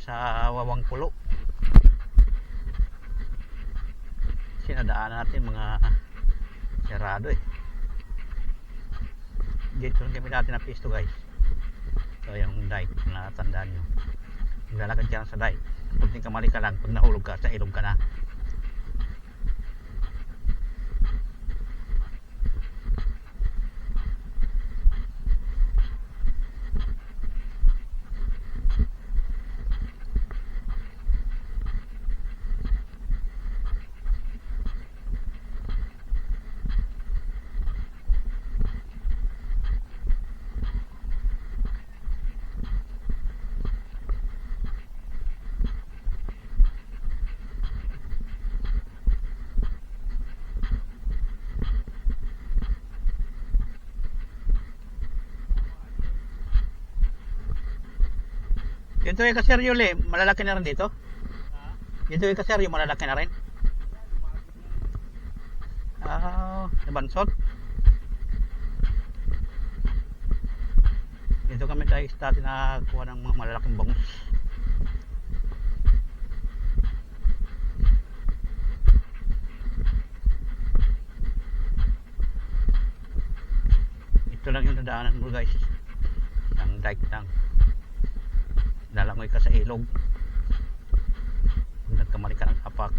sa Wawang Pulo. Sinadaanan natin mga sarado eh. Dito lang kami dati na pisto guys. So yung dike na tandaan nyo, maglalakad ka lang sa dike, kunting kamali ka lang, pag nahulog ka sa ilog ka na. Dito yung kaseryo le, malalaki na rin dito. Dito yung kaseryo, malalaki na rin. Nabansot. Dito kami dahil dati nakakuha ng mga malalaking bangus. Ito lang yung nadaanan mo guys. Ang dike lang. Lalangoy ka sa ilog, nagkamali ka ng apak.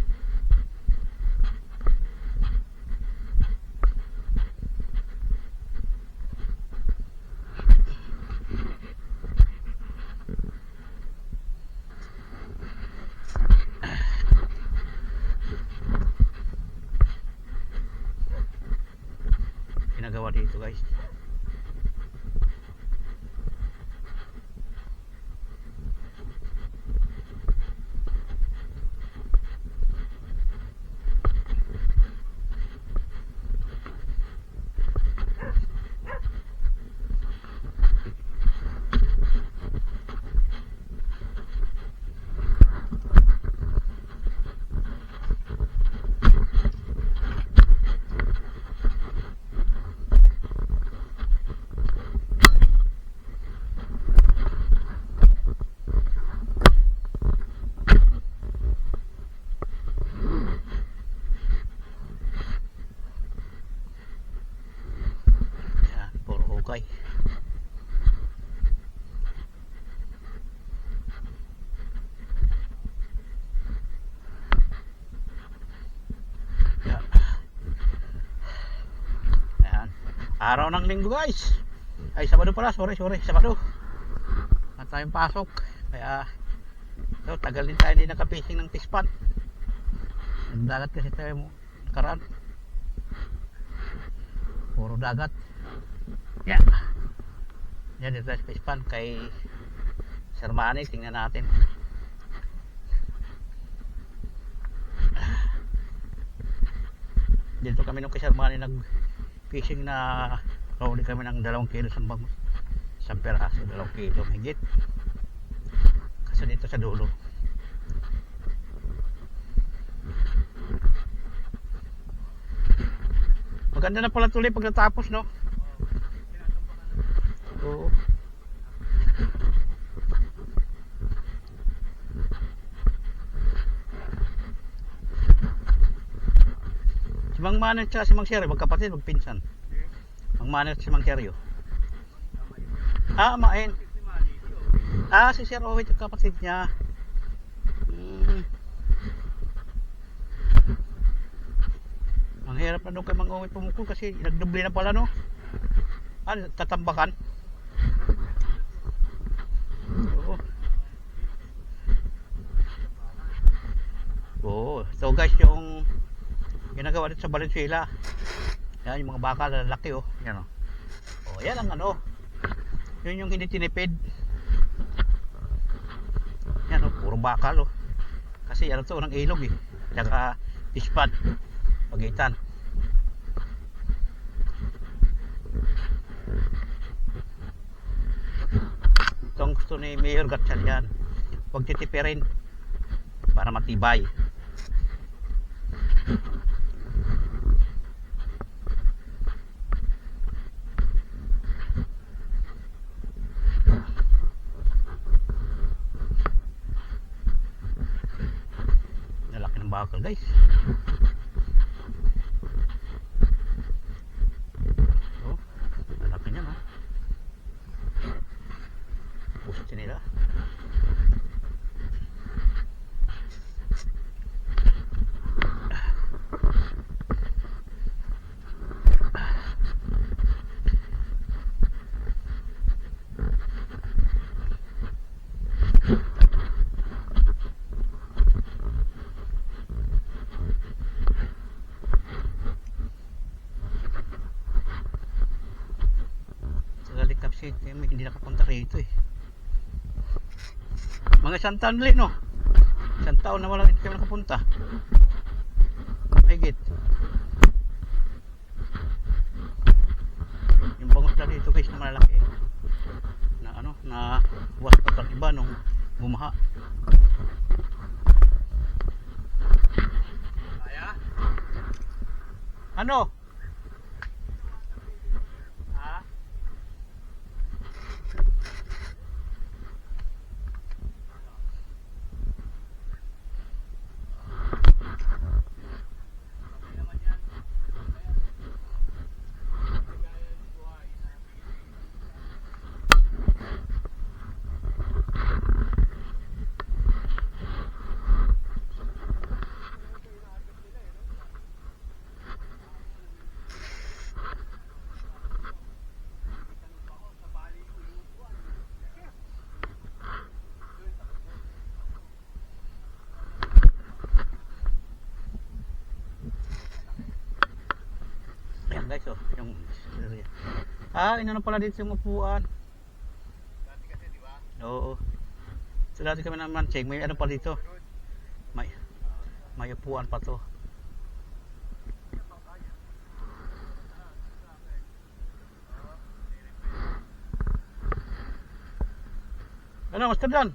Ginagawa dito guys. Okay. Ayan. Araw ng linggo guys. Ay Sabado pala, sorry, Sabado. At tayong pasok. Kaya so, tagal din tayo hindi nakapising ng tispat. Dagat kasi tayo nakaraan. Puro dagat. Yeah. Yan dito sa Pispan kay Sir Manny, tingnan natin. Dito kami nung kay Sir Manny nag-fishing na huli kami ng 2 kilo sa bangus. Isang peraso, 2 kilo higit. Kasi dito sa dulo. Maganda na pala tuloy pag natapos, no? Oo. Si Mang Manny at si Mang Seryo, magkapatid, magpinsan. Mang Manny at si Mang Seryo. Main. Si Sir Owit, kapatid niya. Ang hirap na doon kay Mang Owit pumukul kasi nagdubli na pala, no? Tatambakan. Oo. So guys, yung ginagawa dito sa Valenzuela, yan yung mga bakal na lalaki, oh. Yan, oh. Oh, yan ang ano, yun yung hindi tinipid. Yan, oh, puro bakal, oh. Kasi ano to, ng ilog eh, tsaka tispat Pagitan. Ito ang gusto ni Mayor Gatchalian, huwag titipirin para matibay. Ito guys. Oh, malaki niya no. Pusti nila. Galikap City, may hindi nakapunta rito eh. Mga isang taon ulit no? Isang taon na walang hindi kami nakapunta. Higit. Yung bangos na dito guys na malalaki na ano, na buwas pa ng iba nung bumaha. Ano? Guys, oh, yung ino na pala dito yung upuan. Dati kasi, di ba? Oo. So dati kami naman check, may ano pa dito. May upuan pa to. Ano, Master Dan?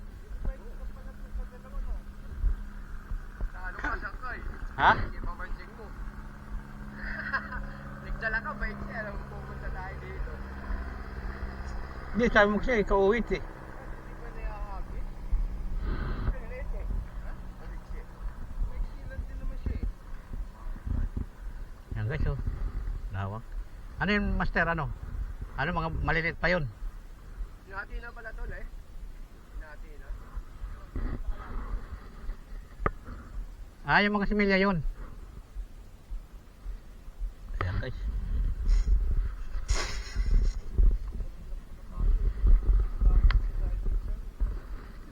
Ha? Nagdala ka ba? Hindi alam mo pupunta tayo dito. Hindi, sabi mo kasi ikaw uwit eh. Hindi ko na iahagin. Pilit eh. Ha? Maliksi. Maksilan din naman siya eh. Yan guys, oh. Lawak. Ano yung Master, ano? Ano, mga maliliit pa yun? Hinati na pala tol eh. Hinati na. Yung mga similya yun. Ayan guys.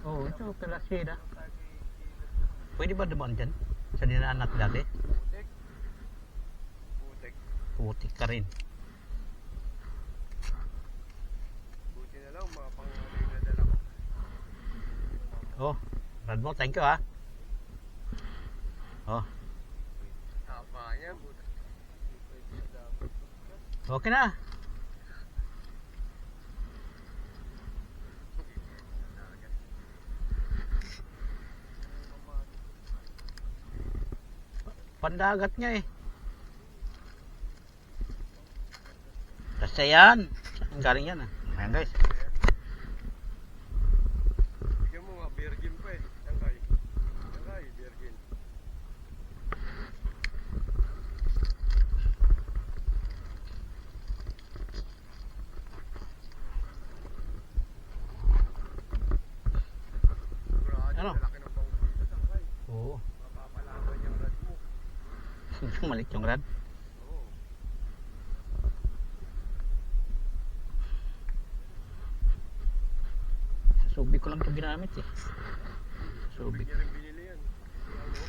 Oh, ito pelasida. Pwede ba dumaan dyan? Sa dinaan natin dati? Putik. Putik. Putik ka rin. Buti na lang mga pangaling na dala ko. Oh, Radmo, thank you ha. Oh, Tapa niya. Buti. okay na. Pandagat niya eh. Kasi yan. Ang galing yan ah. Ayan guys. Bigyan mo nga virgin pa eh. Tangkay. Tangkay, virgin. Sigurado, Ano? malaki ng pangos dito, tangkay. Oo. Mapapalaban yung rad mo. Malik yung rad. Oo. Sa Subic ko lang ito ginamit eh. Subic. Hindi rin binili yan. Ano?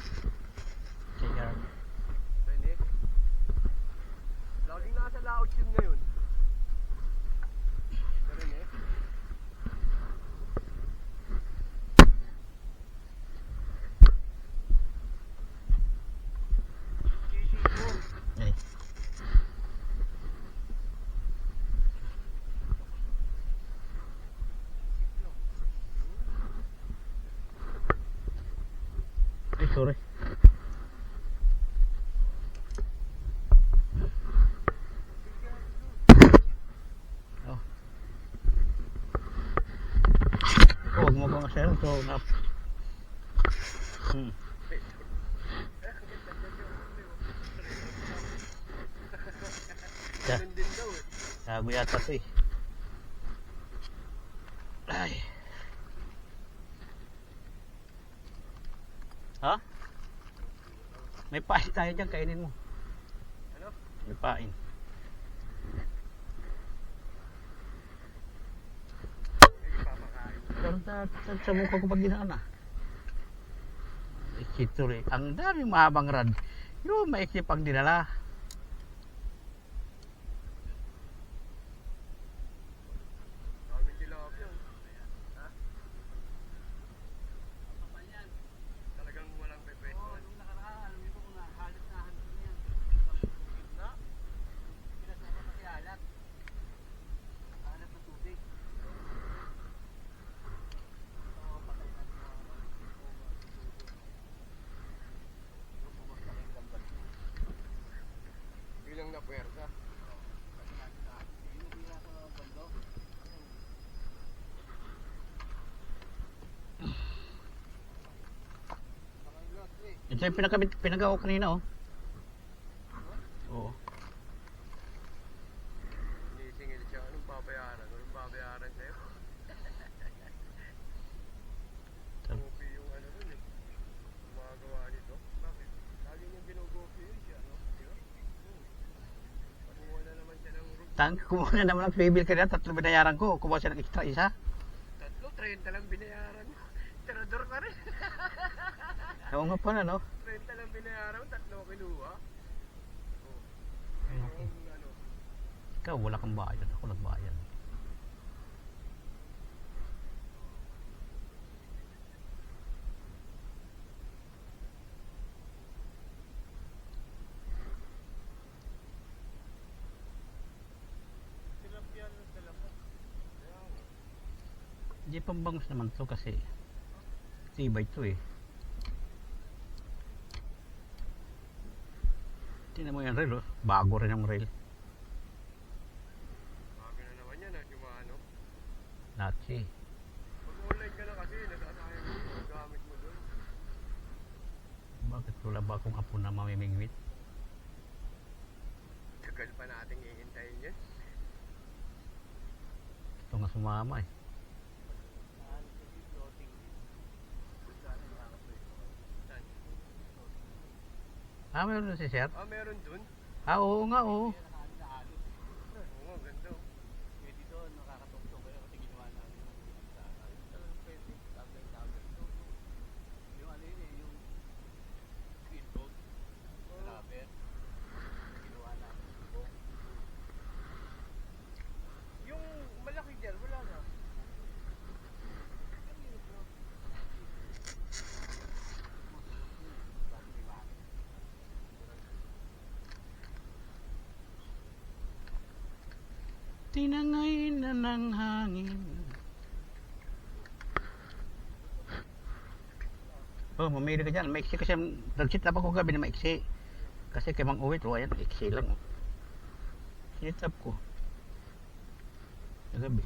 JR. Rene? Laging nasa laot yun ngayon. Rene? Kishiko. Eh. Ay, sorry. Oh. Oh, wag mo kong asero. So, na. Ganun din daw eh. Gago yata to eh. Ay. Ha? May pain tayo dyan, kainin mo. Ano? May pain. May ipapakain. Pero sa mukha ko pag ginaan na. Ikituri. Ang daming mahabang rad. Yung maikli pang dinala. Daming tilapia. Ha? Talagang walang pepe. Oo, nung nakaraan, alam mo kung halos na hanap na yan. Na? Pinasama kasi alat. Alat ng tubig. Oo, patay na mga yung bumagsak yung gambat mo. Bilang na puwersa. Yung bira sa bando. Ito yung pinagawa ko kanina oh. Oo. Sinisingil siya. Anong babayaran? Anong babayaran sa'yo? Gopi yung ano nun eh. Gumagawa nito. Bakit? Lagi niyang ginugopi yun siya, no? Di ba? Kumuha na naman siya ng room. Kumuha na naman ng free bill kanina, 3 binayaran ko. Kumuha siya ng extra isa. Tatlo, 30 lang binayaran. Tirador ka rin. Oo nga pala no. 30 lang binayaran, tatlo kinuha. Oh. Okay. Yung ano, Ikaw wala kang bayad. Ako nagbayad. tilapia ng dala mo. Kaya nga. Hindi pambangus naman to kasi tibay to eh. Tingnan mo yung rail oh. Bago rin ang rail. Sabi na naman yan at yung mga ano. Nachi. Mag-online ka na kasi, nagsasayang yung gamit mo doon. Bakit wala ba akong apo na mamimingwit? Tagal pa nating hihintayin yan. Ito nga sumama eh. Ah, meron na si Sir? Ah, meron dun? Ah, oo nga oo. Oo nga, ganda. Pwede doon, nakakatungtong kayo kasi ginawa namin ng pwede, tabay-tabay. Yung ano yun eh, yung speedboat, rubber, ginawa namin ng bubong. Yung malaki dyan, wala na. Kanino bro? Tinangay na ng hangin. Oh, mamili ka dyan. Maiksi kasi nag-sit up ako gabi na maiksi. Kasi kay Mang Uwit, oh, ayan, maiksi lang. Oh. Sit up ko. Gabi.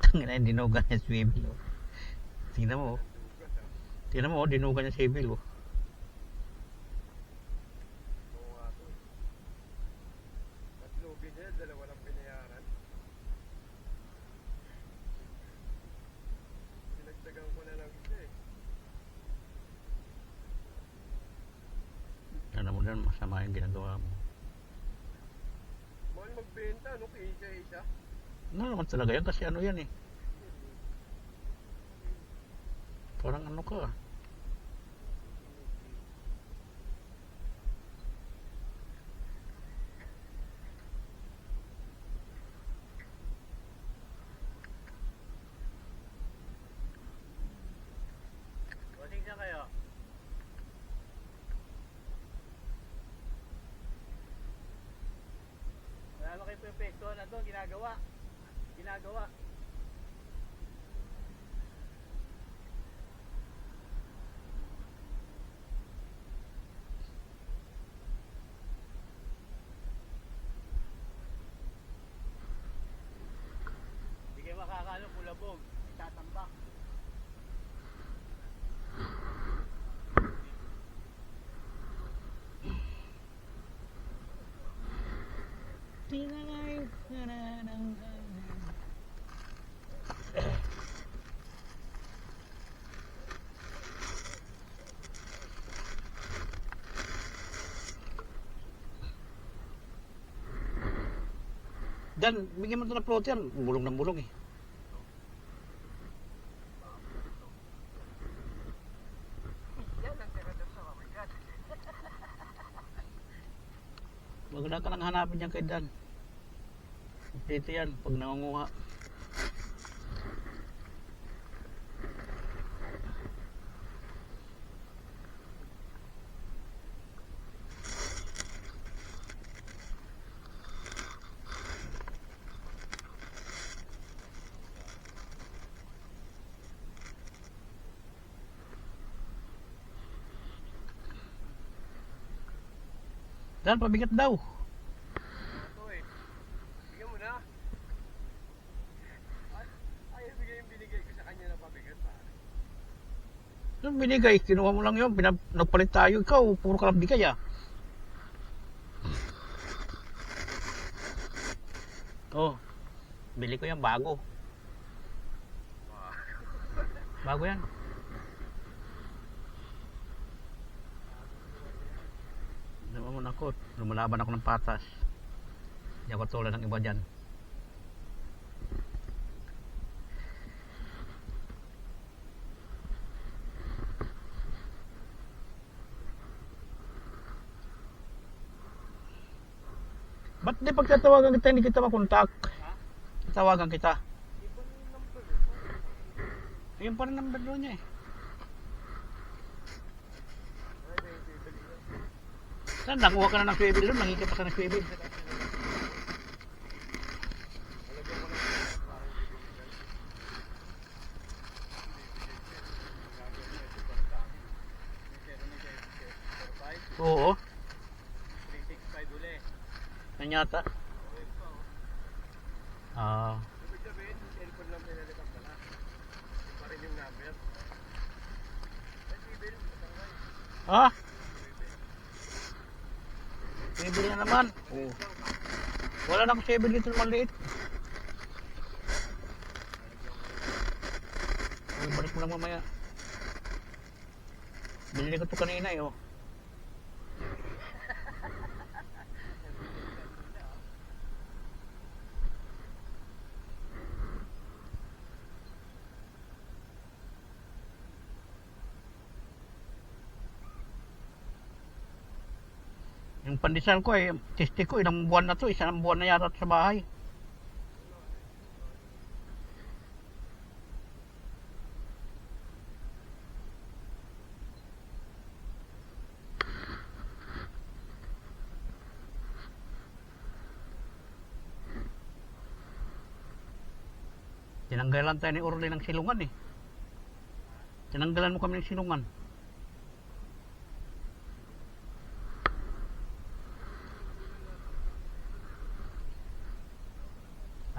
Tangina, dinugan niya swivel. Oh. Tingnan mo, oh. Tingnan mo, oh, dinugan niya swivel. Oh. Oo nga to. Tatlo binil, dalawa lang binayaran. Sinagdagan ko na lang isa eh. Ano mo dyan, masama yung ginagawa mo. Mahal magbenta, no? Isa-isa. Ano naman talaga yan kasi ano yan eh. Parang ano ka. Bossing siya kayo. Wala naman kayo pwesto na doon, ginagawa. Ginagawa. Hindi kayo makakalo, labog, itatambak. Dan, bigyan mo ito ng floater. Bulong ng bulong eh. Yan ang tirador sa mabigat. Maganda ka nang hanapin yan kay Dan. Dito yan, pag nangunguha. Dan, pabigat daw. Ito eh. Bigyan mo na. Ayaw bigay yung binigay ko sa kanya na pabigat pa. Yung binigay, kinuha mo lang yun. Nagpalit tayo. Ikaw, puro ka lang bigay ah. Oh, bili ko yan bago. Bago yan. Naman ako, lumalaban ako ng patas. Hindi ako tulad ng iba dyan. Ba't di pagtatawagan kita, hindi kita makontak? Ha? Tawagan kita. Iba na yung number eh. Ayun pa rin number doon niya eh. Saan? Nakuha ka na ng swivel doon, nakikita ka ng swivel. Oo, 365 uli. yan yata. Ah, Ibig sabihin, yung cellphone lang pinalitan pala. Yung pa rin yung number. Ay, civil, matangay. ha? Swivel na naman. Oo. Wala na akong swivel dito na maliit. Ay, balik mo lang mamaya. Binili ko ito kanina eh, oh. Yung pandesal ko eh, testi ko ilang buwan na to, isang buwan na yata sa bahay. Tinanggalan tayo ni Orly ng silungan eh. Tinanggalan mo kami ng silungan.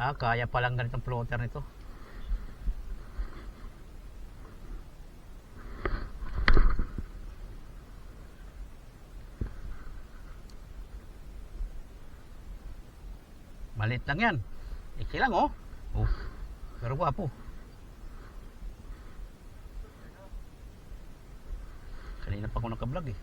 Ah, kaya palang ganitong floater nito. Malit lang yan. Iki lang oh. Oh. Pero gwapo. Kanina pa ako nakablog eh.